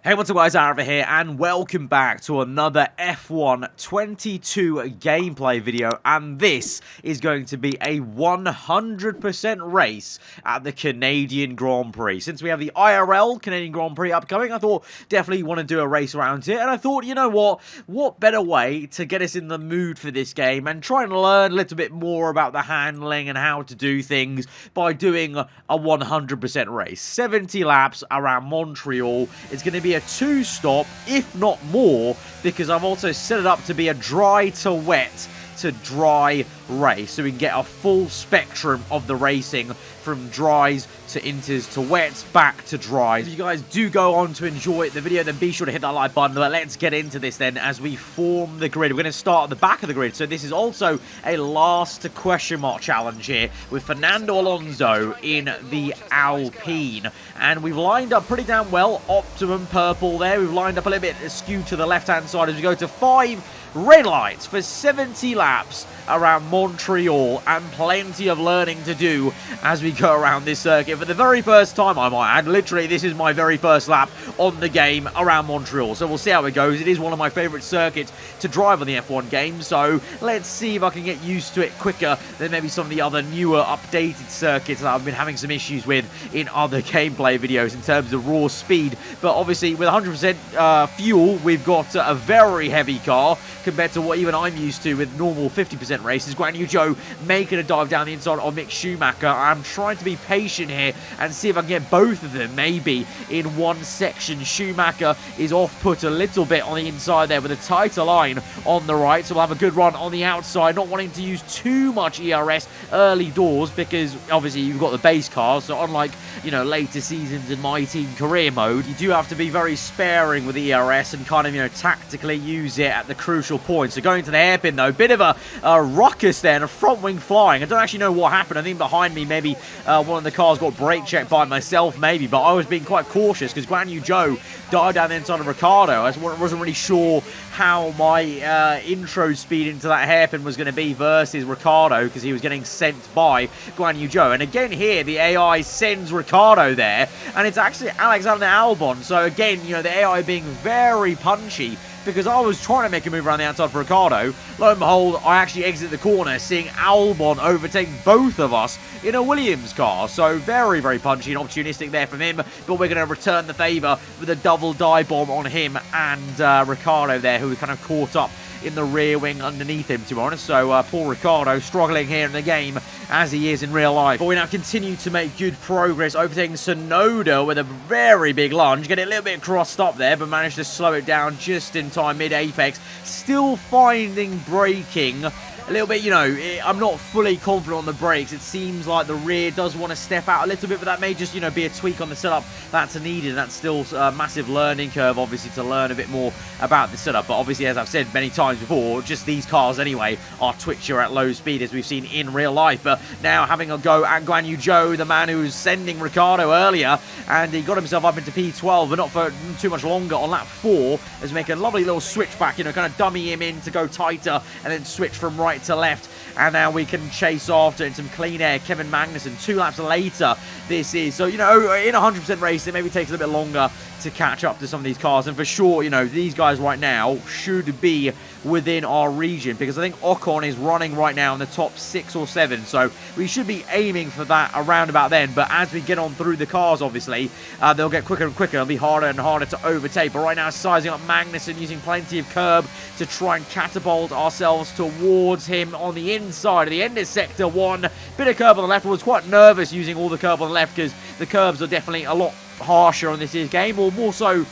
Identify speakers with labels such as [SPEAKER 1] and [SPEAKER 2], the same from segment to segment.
[SPEAKER 1] Hey, what's up guys, aarava here, and welcome back to another F1 22 gameplay video, and this is going to be a 100% race at the Canadian Grand Prix. Since we have the IRL Canadian Grand Prix upcoming, I thought definitely want to do a race around here, and I thought, you know what better way to get us in the mood for this game and try and learn a little bit more about the handling and how to do things by doing a 100% race. 70 laps around Montreal. It's going to be a two-stop, if not more, because I've also set it up to be a dry to wet to dry race, so we can get a full spectrum of the racing from dries to inters to wets back to dries. If you guys do go on to enjoy the video, then be sure to hit that like button. But let's get into this then as we form the grid. We're going to start at the back of the grid, so this is also a last question mark challenge here with Fernando Alonso in the Alpine, and we've lined up pretty damn well. Optimum purple there. We've lined up a little bit askew to the left hand side as we go to 5 red lights for 70 laps around Montreal, and plenty of learning to do as we go around this circuit for the very first time, I might add. Literally, this is my very first lap on the game around Montreal, so we'll see how it goes. It is one of my favourite circuits to drive on the F1 game, so let's see if I can get used to it quicker than maybe some of the other newer, updated circuits that I've been having some issues with in other gameplay videos in terms of raw speed. But obviously, with 100% fuel, we've got a very heavy car compared to what even I'm used to with normal 50% races. Guan Yu Zhou making a dive down the inside of Mick Schumacher. I'm trying to be patient here and see if I can get both of them maybe in one section. Schumacher is off-put a little bit on the inside there with a tighter line on the right, so we'll have a good run on the outside, not wanting to use too much ERS early doors because obviously you've got the base car, so unlike, you know, later seasons in my team career mode, you do have to be very sparing with the ERS and kind of, you know, tactically use it at the crucial point. So going to the hairpin though, bit of a ruckus there and a front wing flying. I don't actually know what happened. I think behind me maybe one of the cars got brake checked by myself maybe, but I was being quite cautious because Guan Yu Zhou died down the inside of Ricciardo. I wasn't really sure how my intro speed into that hairpin was going to be versus Ricciardo because he was getting sent by Guan Yu Zhou. And again here, the AI sends Ricciardo there, and it's actually Alexander Albon. So again, you know, the AI being very punchy, because I was trying to make a move around the outside for Ricciardo. Lo and behold, I actually exit the corner, seeing Albon overtake both of us in a Williams car. So very, very punchy and opportunistic there from him. But we're going to return the favour with a double dive bomb on him and Ricciardo there, who was kind of caught up in the rear wing underneath him, to be honest. So poor Ricciardo struggling here in the game as he is in real life. But we now continue to make good progress, overtaking Tsunoda with a very big lunge. Get it a little bit crossed up there, but managed to slow it down just in time mid-apex. Still finding braking a little bit, you know, I'm not fully confident on the brakes. It seems like the rear does want to step out a little bit, but that may just, you know, be a tweak on the setup that's needed. And that's still a massive learning curve, obviously, to learn a bit more about the setup. But obviously, as I've said many times before, just these cars anyway are twitchier at low speed, as we've seen in real life. But now having a go at Guan Yu Zhou, the man who was sending Ricciardo earlier, and he got himself up into P12, but not for too much longer on lap 4, as we make a lovely little switch back, you know, kind of dummy him in to go tighter, and then switch from right to left. And now we can chase after in some clean air Kevin Magnussen 2 laps later. This is, so, you know, in a 100% race, it maybe takes a little bit longer to catch up to some of these cars. And for sure, you know, these guys right now should be within our region, because I think Ocon is running right now in the top 6 or 7. So we should be aiming for that around about then. But as we get on through the cars, obviously, they'll get quicker and quicker. It'll be harder and harder to overtake. But right now, sizing up Magnussen, using plenty of curb to try and catapult ourselves towards him on the inside of the end of sector 1. Bit of curb on the left. I was quite nervous using all the curb on the left because the curbs are definitely a lot harsher on this game, or more so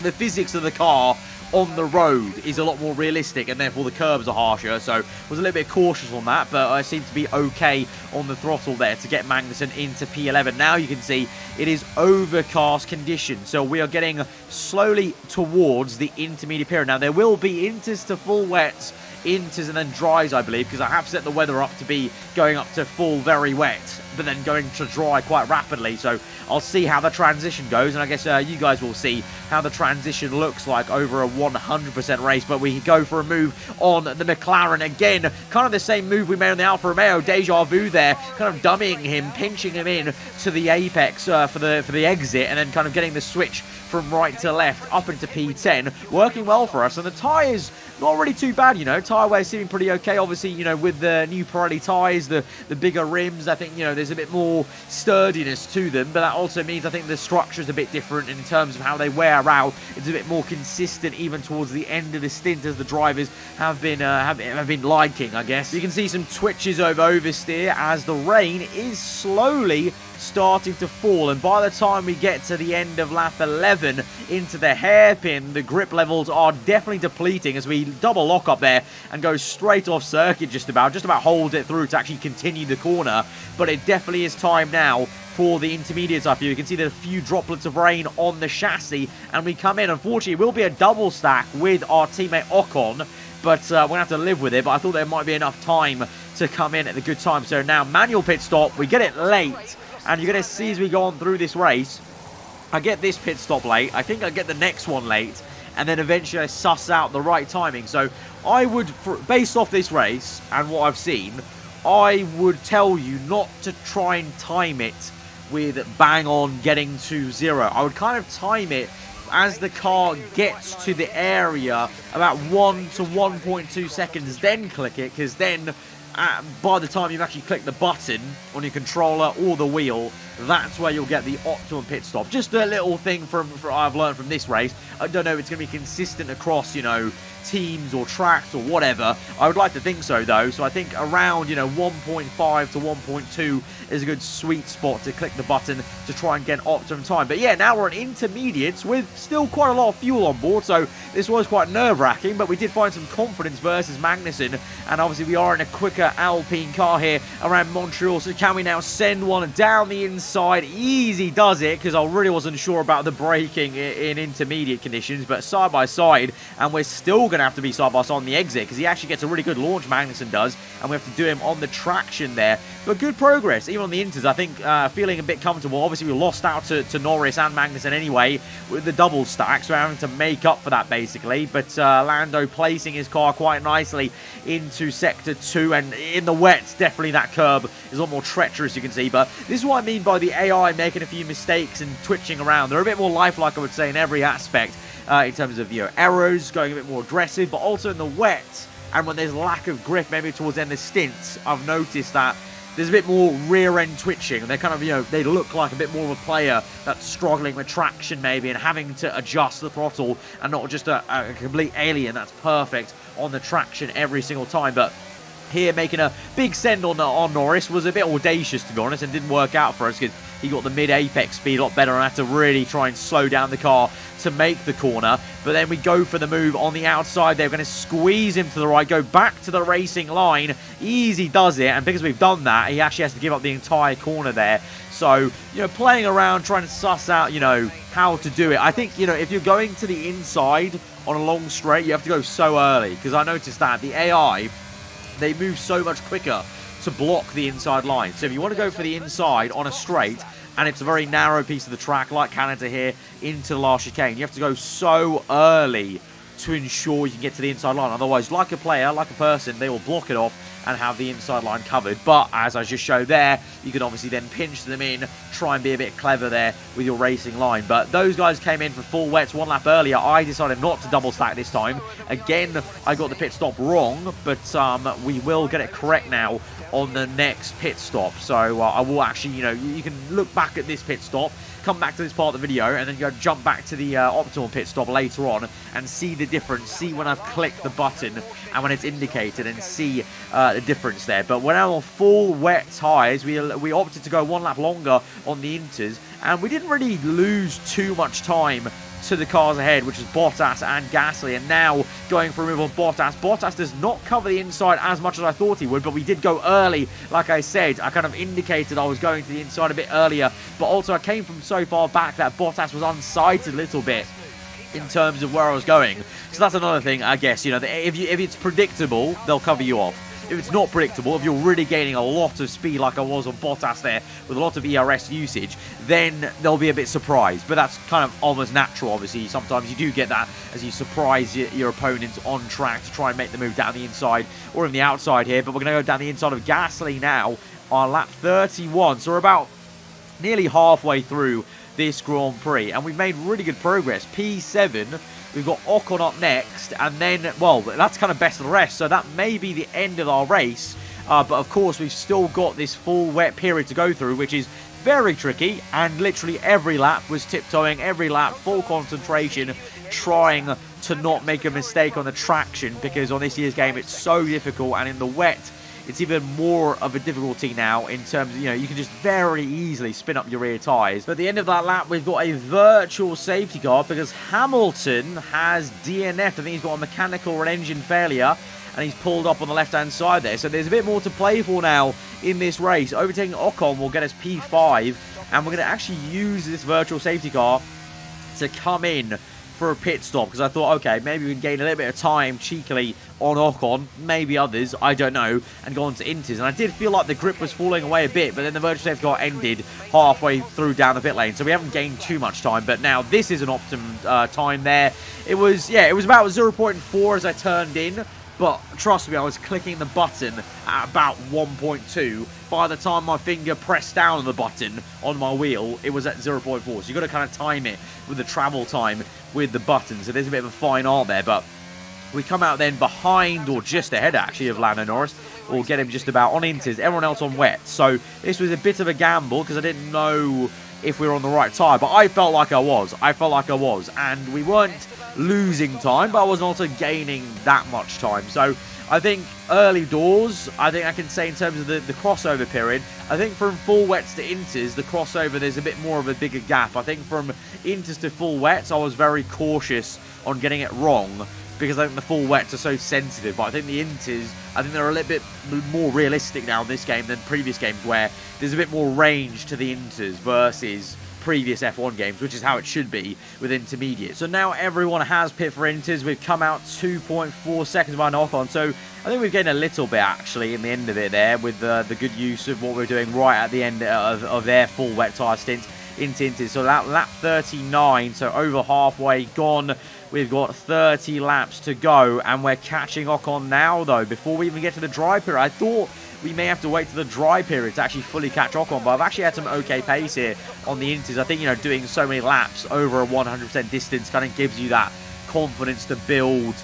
[SPEAKER 1] the physics of the car on the road is a lot more realistic, and therefore the curbs are harsher. So was a little bit cautious on that, but I seem to be okay on the throttle there to get Magnussen into P11. Now you can see it is overcast conditions, so we are getting slowly towards the intermediate period. Now there will be inters to full wets inters and then dries, I believe, because I have set the weather up to be going up to full very wet, but then going to dry quite rapidly. So I'll see how the transition goes, and I guess you guys will see how the transition looks like over a 100% race. But we go for a move on the McLaren again, kind of the same move we made on the Alfa Romeo, deja vu there, kind of dummying him, pinching him in to the apex for the exit, and then kind of getting the switch from right to left up into P10, working well for us. And the tyres, not really too bad, you know. Tyre wear seeming pretty okay. Obviously, you know, with the new Pirelli tyres, the bigger rims, I think, you know, there's a bit more sturdiness to them, but that also means I think the structure is a bit different in terms of how they wear out. It's a bit more consistent even towards the end of the stint, as the drivers have been liking, I guess. You can see some twitches over oversteer as the rain is slowly starting to fall, and by the time we get to the end of lap 11 into the hairpin, the grip levels are definitely depleting as we double lock up there and go straight off circuit, just about hold it through to actually continue the corner. But it definitely is time now for the intermediates. I feel you can see there's a few droplets of rain on the chassis, and we come in. Unfortunately, it will be a double stack with our teammate Ocon, but we're gonna have to live with it. But I thought there might be enough time to come in at the good time. So now manual pit stop, we get it late. And you're going to see as we go on through this race, I get this pit stop late. I think I get the next one late. And then eventually I suss out the right timing. So I would, based off this race and what I've seen, I would tell you not to try and time it with bang on getting to 0. I would kind of time it as the car gets to the area about 1 to 1.2 seconds. Then click it, because then by the time you've actually clicked the button on your controller or the wheel, that's where you'll get the optimum pit stop. Just a little thing from I've learned from this race. I don't know if it's going to be consistent across, you know, teams or tracks or whatever. I would like to think so, though. So I think around, you know, 1.5 to 1.2 is a good sweet spot to click the button to try and get optimum time. But yeah, now we're at intermediates with still quite a lot of fuel on board, so this was quite nerve-wracking, but we did find some confidence versus Magnussen, and obviously we are in a quicker Alpine car here around Montreal. So can we now send one down the inside? Easy does it, because I really wasn't sure about the braking in intermediate conditions, but side by side, and we're still going to have to be side by side on the exit, because he actually gets a really good launch, Magnussen does, and we have to do him on the traction there. But good progress, even on the inters. I think feeling a bit comfortable. Obviously, we lost out to Norris and Magnussen anyway with the double stack, so we're having to make up for that, basically. But Lando placing his car quite nicely into Sector 2, and in the wet, definitely that curb is a lot more treacherous, you can see. But this is what I mean by the AI making a few mistakes and twitching around. They're a bit more lifelike, I would say, in every aspect, in terms of, you know, errors, going a bit more aggressive, but also in the wet, and when there's lack of grip, maybe towards the end of stints, I've noticed that there's a bit more rear-end twitching, and they kind of, you know, they look like a bit more of a player that's struggling with traction maybe and having to adjust the throttle, and not just a complete alien that's perfect on the traction every single time. But here, making a big send on Norris was a bit audacious, to be honest, and didn't work out for us, because he got the mid-apex speed a lot better and had to really try and slow down the car to make the corner. But then we go for the move on the outside. They're going to squeeze him to the right, go back to the racing line. Easy does it, and because we've done that, he actually has to give up the entire corner there. So, you know, playing around, trying to suss out, you know, how to do it. I think, you know, if you're going to the inside on a long straight, you have to go so early, because I noticed that the AI, they move so much quicker to block the inside line. So if you want to go for the inside on a straight, and it's a very narrow piece of the track like Canada here into the last chicane, you have to go so early to ensure you can get to the inside line. Otherwise, like a player, like a person, they will block it off and have the inside line covered. But as I just showed there, you can obviously then pinch them in, try and be a bit clever there with your racing line. But those guys came in for full wets one lap earlier. I decided not to double stack this time. Again, I got the pit stop wrong, but we will get it correct now on the next pit stop. So I will actually, you know, you can look back at this pit stop, come back to this part of the video, and then go jump back to the optimal pit stop later on and see the difference, see when I've clicked the button and when it's indicated, and see the difference there. But when I'm on full wet tyres, we opted to go one lap longer on the inters, and we didn't really lose too much time to the cars ahead, which is Bottas and Gasly. And now going for a move on Bottas. Bottas does not cover the inside as much as I thought he would, but we did go early. Like I said, I kind of indicated I was going to the inside a bit earlier, but also I came from so far back that Bottas was unsighted a little bit. in terms of where I was going. So that's another thing, I guess. You know, if it's predictable, they'll cover you off. If it's not predictable, if you're really gaining a lot of speed like I was on Bottas there with a lot of ERS usage, then they'll be a bit surprised. But that's kind of almost natural, obviously. Sometimes you do get that as you surprise your opponents on track to try and make the move down the inside or in the outside here. But we're going to go down the inside of Gasly now on lap 31. So we're about nearly halfway through this Grand Prix, and we've made really good progress. P7, we've got Ocon up next, and then, well, that's kind of best of the rest, so that may be the end of our race, but of course we've still got this full wet period to go through, which is very tricky, and literally every lap was tiptoeing, every lap, full concentration, trying to not make a mistake on the traction, because on this year's game it's so difficult, and in the wet, it's even more of a difficulty now in terms of, you know, you can just very easily spin up your rear tyres. But at the end of that lap, we've got a virtual safety car because Hamilton has DNF'd. I think he's got a mechanical or an engine failure, and he's pulled up on the left-hand side there. So there's a bit more to play for now in this race. Overtaking Ocon will get us P5, and we're going to actually use this virtual safety car to come in for a pit stop, because I thought, okay, maybe we can gain a little bit of time cheekily on Ocon, maybe others, I don't know, and go on to Inters. And I did feel like the grip was falling away a bit, but then the virtual safety car ended halfway through down the pit lane, so we haven't gained too much time. But now this is an optimum time there. It was about 0.4 as I turned in, but trust me, I was clicking the button at about 1.2. By the time my finger pressed down on the button on my wheel, it was at 0.4. So you've got to kind of time it with the travel time with the button. So there's a bit of a fine art there, but we come out then behind, or just ahead actually, of Lando Norris. We'll get him just about on Inters, everyone else on wet. So this was a bit of a gamble because I didn't know if we were on the right tyre, but I felt like I was. And we weren't losing time, but I wasn't also gaining that much time. So I think early doors, I think I can say in terms of the crossover period, I think from full wets to Inters, the crossover, there's a bit more of a bigger gap. I think from Inters to full wets, I was very cautious on getting it wrong, because I think the full wets are so sensitive. But I think the Inters, I think they're a little bit more realistic now in this game than previous games, where there's a bit more range to the Inters versus previous F1 games, which is how it should be with intermediate. So now everyone has pit for Inters. We've come out 2.4 seconds behind Ocon, so I think we've gained a little bit actually in the end of it there with the good use of what we're doing right at the end of their full wet tyre stint into Inters. So lap 39, so over halfway gone. We've got 30 laps to go, and we're catching Ocon now, though. Before we even get to the dry period, I thought we may have to wait to the dry period to actually fully catch Ocon, but I've actually had some okay pace here on the Inters. I think, you know, doing so many laps over a 100% distance kind of gives you that confidence to build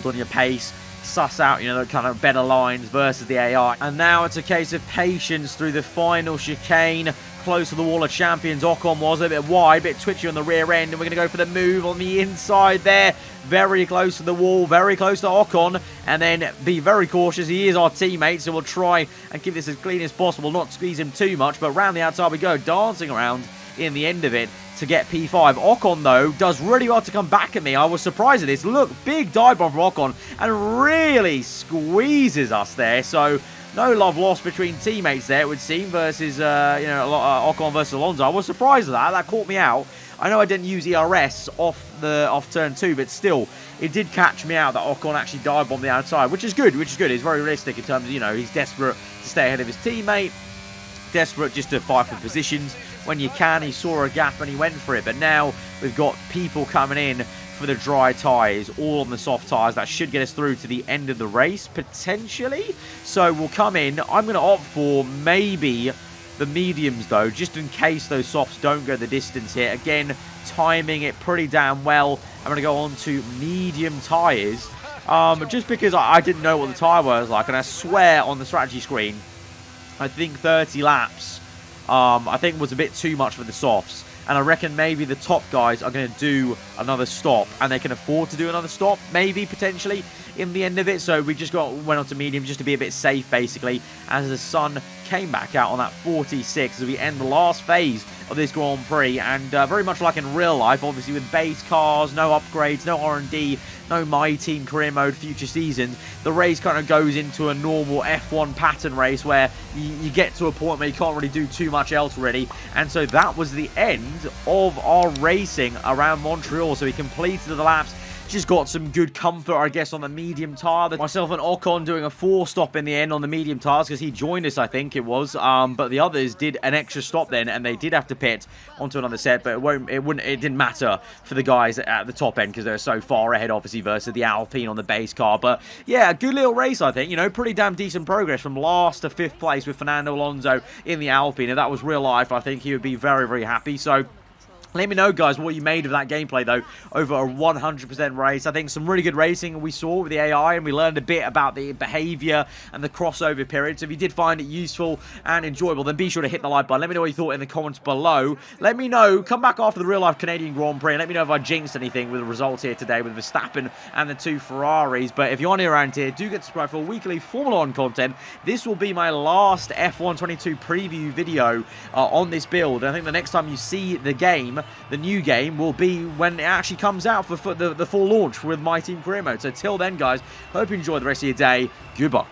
[SPEAKER 1] on your pace, suss out, you know, the kind of better lines versus the AI. And now it's a case of patience through the final chicane. Close to the wall of champions, Ocon was a bit wide, a bit twitchy on the rear end, and we're going to go for the move on the inside there. Very close to the wall, very close to Ocon, and then be very cautious. He is our teammate, so we'll try and keep this as clean as possible, not squeeze him too much, but round the outside we go, dancing around in the end of it to get P5. Ocon, though, does really well to come back at me. I was surprised at this. Look, big dive bomb from Ocon, and really squeezes us there, so no love lost between teammates there, it would seem, versus, Ocon versus Alonso. I was surprised at that. That caught me out. I know I didn't use ERS off turn 2, but still, it did catch me out that Ocon actually dive bombed the outside, which is good. It's very realistic in terms of, you know, he's desperate to stay ahead of his teammate, desperate just to fight for positions. When you can, he saw a gap and he went for it. But now we've got people coming in for the dry tyres, all on the soft tyres. That should get us through to the end of the race, potentially. So we'll come in. I'm going to opt for maybe the mediums, though, just in case those softs don't go the distance here. Again, timing it pretty damn well. I'm going to go on to medium tyres, just because I didn't know what the tyre was like. And I swear on the strategy screen, I think 30 laps, I think was a bit too much for the softs. And I reckon maybe the top guys are going to do another stop, and they can afford to do another stop, maybe, potentially, in the end of it. So we just went on to medium just to be a bit safe, basically, as the sun came back out on that 46 as we end the last phase of this Grand Prix, and very much like in real life, obviously with base cars, no upgrades, no R&D, no My Team career mode future seasons, the race kind of goes into a normal F1 pattern race where you get to a point where you can't really do too much else really. And so that was the end of our racing around Montreal. So we completed the laps. Just got some good comfort, I guess, on the medium tyre. Myself and Ocon doing a 4-stop in the end on the medium tyres because he joined us, I think it was. But the others did an extra stop then, and they did have to pit onto another set. But it didn't matter for the guys at the top end because they were so far ahead, obviously, versus the Alpine on the base car. But yeah, a good little race, I think. You know, pretty damn decent progress from last to 5th place with Fernando Alonso in the Alpine. If that was real life, I think he would be very, very happy. So let me know, guys, what you made of that gameplay, though, over a 100% race. I think some really good racing we saw with the AI, and we learned a bit about the behavior and the crossover period. So if you did find it useful and enjoyable, then be sure to hit the like button. Let me know what you thought in the comments below. Let me know, come back after the real-life Canadian Grand Prix, and let me know if I jinxed anything with the results here today with Verstappen and the 2 Ferraris. But if you're new around here, do get subscribed for weekly Formula 1 content. This will be my last F1 22 preview video on this build. I think the next time you see the game, the new game, will be when it actually comes out for the full launch with My Team Career Mode. So till then, guys, hope you enjoy the rest of your day. Goodbye.